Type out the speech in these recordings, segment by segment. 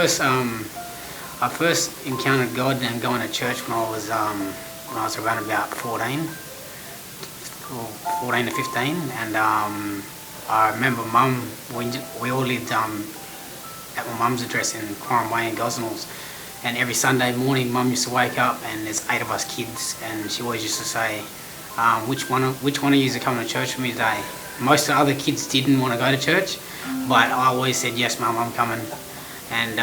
I first encountered God and going to church when I was around about 14 to 15, and I remember Mum. We all lived at my mum's address in Coen Way in Gosnells, and every Sunday morning Mum used to wake up, and there's 8 of us kids, and she always used to say, which one of you are coming to church with me today? Most of the other kids didn't want to go to church, but I always said, yes Mum, I'm coming. And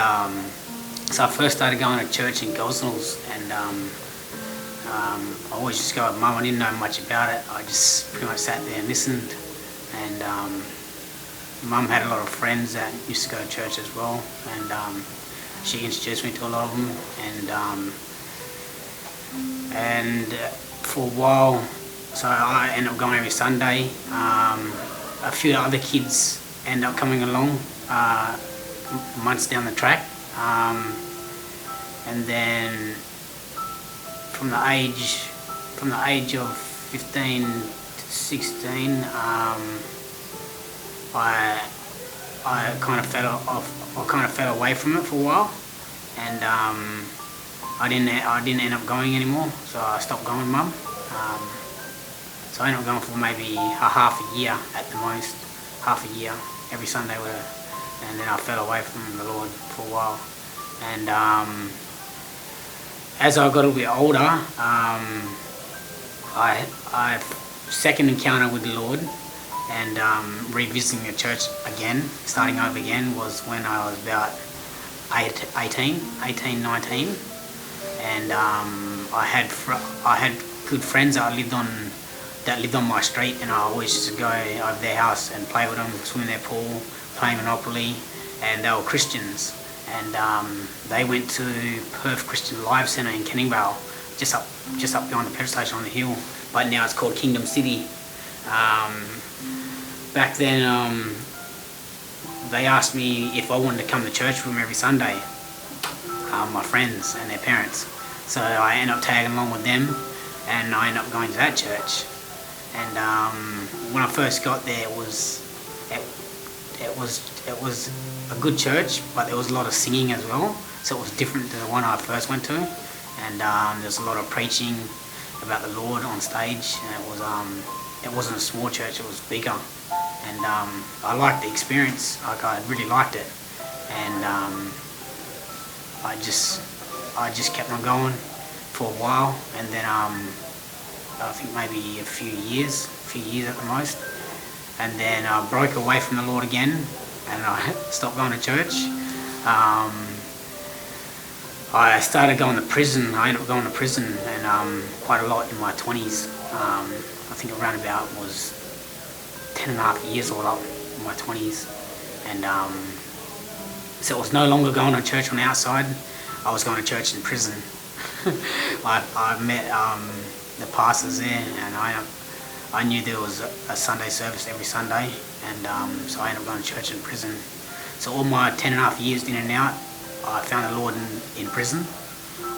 so I first started going to church in Gosnells, and I always just go with Mum. I didn't know much about it. I just pretty much sat there and listened, and Mum had a lot of friends that used to go to church as well, and she introduced me to a lot of them, and for a while, so I ended up going every Sunday. A few other kids ended up coming along months down the track, and then from the age of 15 to 16, I kind of fell off. I kind of fell away from it for a while, and I didn't end up going anymore. So I stopped going with Mum. So I ended up going for maybe half a year at the most, half a year every Sunday with her, and then I fell away from the Lord for a while. And as I got a little bit older, I second encounter with the Lord and revisiting the church again, starting over again, was when I was about 18, 19, and I had good friends that lived on my street, and I always used to go over their house and play with them, swim in their pool, play Monopoly, and they were Christians, and they went to Perth Christian Life Centre in Canningvale, just up behind the petrol station on the hill, but now it's called Kingdom City. Back then, they asked me if I wanted to come to church with them every Sunday, my friends and their parents. So I ended up tagging along with them, and I ended up going to that church. And when I first got there, it was a good church, but there was a lot of singing as well. So it was different to the one I first went to, and there's a lot of preaching about the Lord on stage, and it wasn't a small church; it was bigger. And I liked the experience. Like, I really liked it, and I just kept on going for a while, and then I think maybe a few years at the most, and then I broke away from the Lord again, and I stopped going to church. I started going to prison. I ended up going to prison, and quite a lot in my 20s. I think around about was 10 and a half years all up in my 20s, and so it was no longer going to church on the outside. I was going to church in prison. I met the pastors there, and I knew there was a Sunday service every Sunday, and so I ended up going to church in prison. So all my 10 and a half years in and out, I found the Lord in prison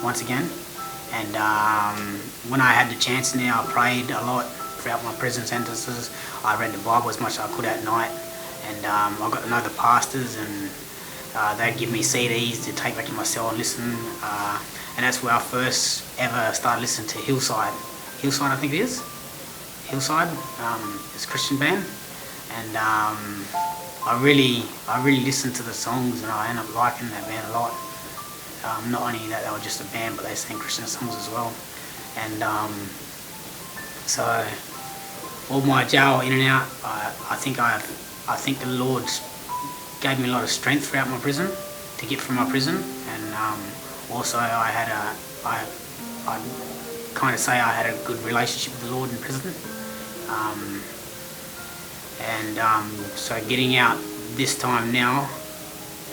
once again, and when I had the chance now, I prayed a lot throughout my prison sentences. I read the Bible as much as I could at night, and I got to know the pastors, and they'd give me CDs to take back in my cell and listen, and that's where I first ever started listening to Hillside, I think it is, Hillside, it's a Christian band, and I really listened to the songs, and I ended up liking that band a lot. Not only that they were just a band, but they sang Christian songs as well, and so all my jail in and out, I think the Lord gave me a lot of strength throughout my prison to get through my prison, and also I kind of say I had a good relationship with the Lord in prison, and so getting out this time now,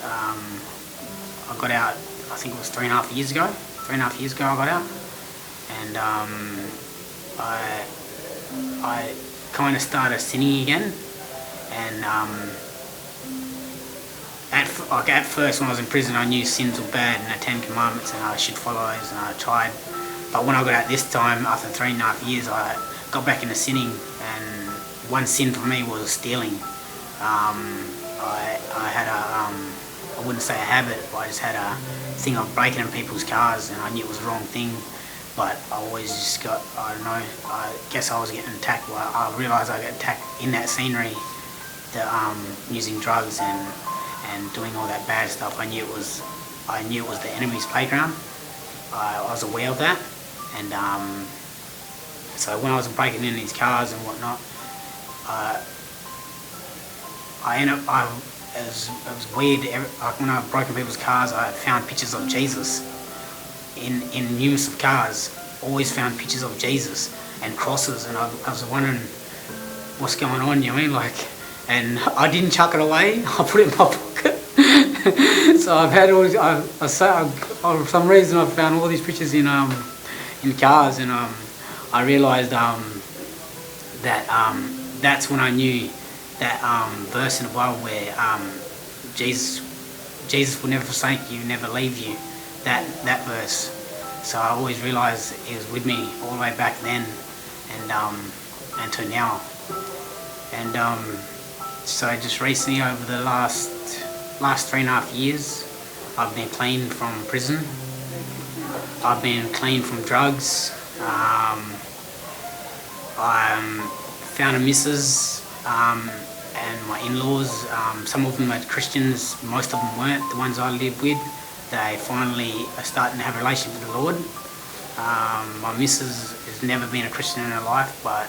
I got out, I think it was 3.5 years ago. 3.5 years ago I got out, and I kind of started sinning again, and at first when I was in prison, I knew sins were bad and the 10 Commandments, and I should follow those, and I tried. But when I got out this time, after 3.5 years, I got back into sinning, and one sin for me was stealing. I had I wouldn't say a habit, but I just had a thing of breaking in people's cars, and I knew it was the wrong thing. But I always just got, I don't know, I guess I was getting attacked. Well, I realised I got attacked in that scenery, using drugs and doing all that bad stuff. I knew it was the enemy's playground. I was aware of that, and so when I was breaking in these cars and whatnot, it was weird. When I broke in people's cars, I found pictures of Jesus in numerous of cars. Always found pictures of Jesus and crosses, and I was wondering what's going on. You know what I mean? Like, and I didn't chuck it away. I put it in my pocket. So I've had all these, for some reason I found all these pictures in cars, and I realised that that's when I knew that verse in the Bible where Jesus will never forsake you, never leave you. That verse. So I always realised He was with me all the way back then, and to now. And so just recently, over the last 3.5 years, I've been clean from prison. I've been clean from drugs. I found a missus and my in-laws. Some of them are Christians, most of them weren't. The ones I lived with, they finally are starting to have a relationship with the Lord. My missus has never been a Christian in her life, but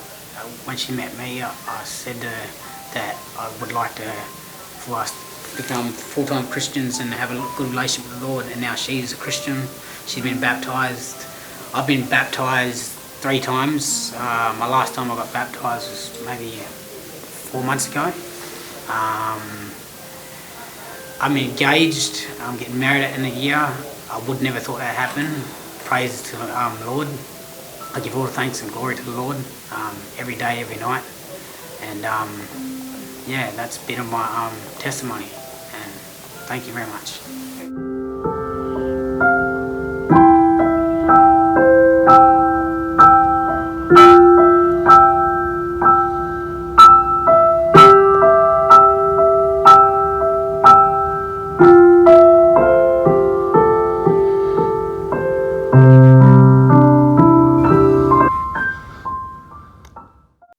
when she met me, I said to her that I would like for us to become full-time Christians and have a good relationship with the Lord. And now she's a Christian. She's been baptised. I've been baptised 3 times. My last time I got baptised was maybe 4 months ago. I'm engaged. I'm getting married at the end of the year. I would never thought that happen. Praise to the Lord. I give all the thanks and glory to the Lord every day, every night. And yeah, that's a bit of my testimony. And thank you very much.